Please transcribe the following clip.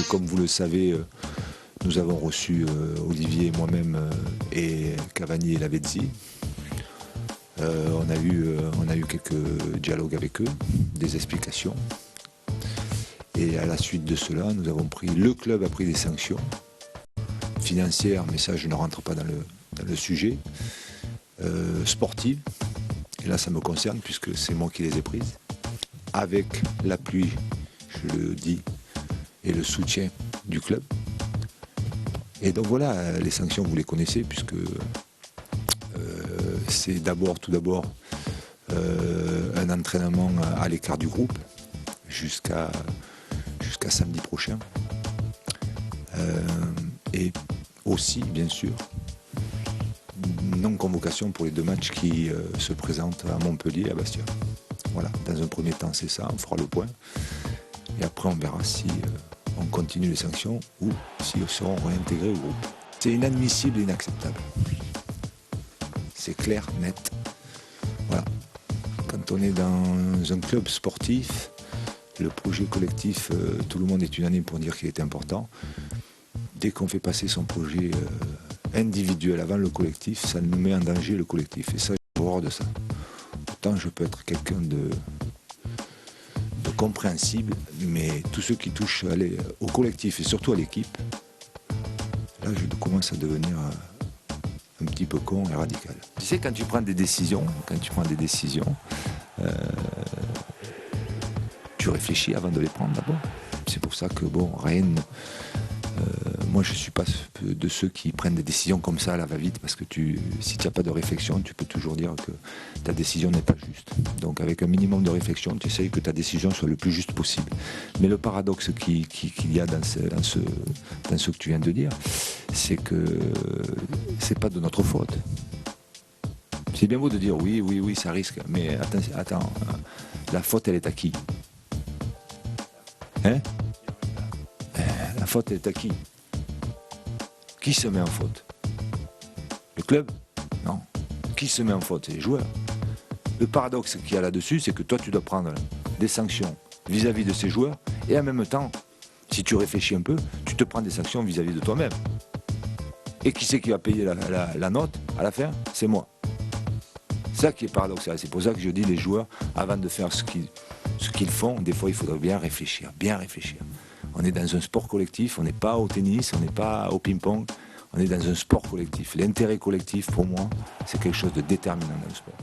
comme vous le savez, nous avons reçu Olivier, moi-même et Cavani et Lavezzi. On a eu quelques dialogues avec eux, des explications. Et à la suite de cela, le club a pris des sanctions financières, mais ça je ne rentre pas dans le sujet, sportives. Et là ça me concerne puisque c'est moi qui les ai prises, avec l'appui, je le dis, et le soutien du club. Et donc voilà, les sanctions vous les connaissez puisque c'est tout d'abord un entraînement à l'écart du groupe jusqu'à samedi prochain. Et aussi, bien sûr, non-convocation pour les 2 matchs qui se présentent à Montpellier et à Bastia. Voilà, dans un premier temps c'est ça, on fera le point. Et après on verra si on continue les sanctions ou si ils seront réintégrés au groupe. C'est inadmissible et inacceptable. C'est clair, net. Voilà. Quand on est dans un club sportif, le projet collectif, tout le monde est unanime pour dire qu'il est important. Dès qu'on fait passer son projet individuel avant le collectif, ça nous met en danger le collectif. Et ça, j'ai horreur de ça. Pourtant, je peux être quelqu'un de compréhensible, mais tous ceux qui touchent au collectif et surtout à l'équipe, là, je commence à devenir un petit peu con et radical. Tu sais, quand tu prends des décisions, tu réfléchis avant de les prendre d'abord. C'est pour ça que, bon, Rennes, moi je ne suis pas de ceux qui prennent des décisions comme ça à la va-vite, parce que si tu n'as pas de réflexion, tu peux toujours dire que ta décision n'est pas juste. Donc avec un minimum de réflexion, tu essayes que ta décision soit le plus juste possible. Mais le paradoxe qu'il y a dans ce que tu viens de dire, c'est que c'est pas de notre faute. C'est bien beau de dire oui, ça risque, mais attends, la faute elle est à qui? Hein? La faute elle est à qui? Qui se met en faute? Le club? Non. Qui se met en faute? C'est les joueurs. Le paradoxe qu'il y a là-dessus, c'est que toi tu dois prendre des sanctions vis-à-vis de ces joueurs, et en même temps, si tu réfléchis un peu, tu te prends des sanctions vis-à-vis de toi-même. Et qui c'est qui va payer la note à la fin? C'est moi. C'est ça qui est paradoxal. C'est pour ça que je dis les joueurs, avant de faire ce qu'ils font, des fois il faudrait bien réfléchir, On est dans un sport collectif, on n'est pas au tennis, on n'est pas au ping-pong, on est dans un sport collectif. L'intérêt collectif, pour moi, c'est quelque chose de déterminant dans le sport.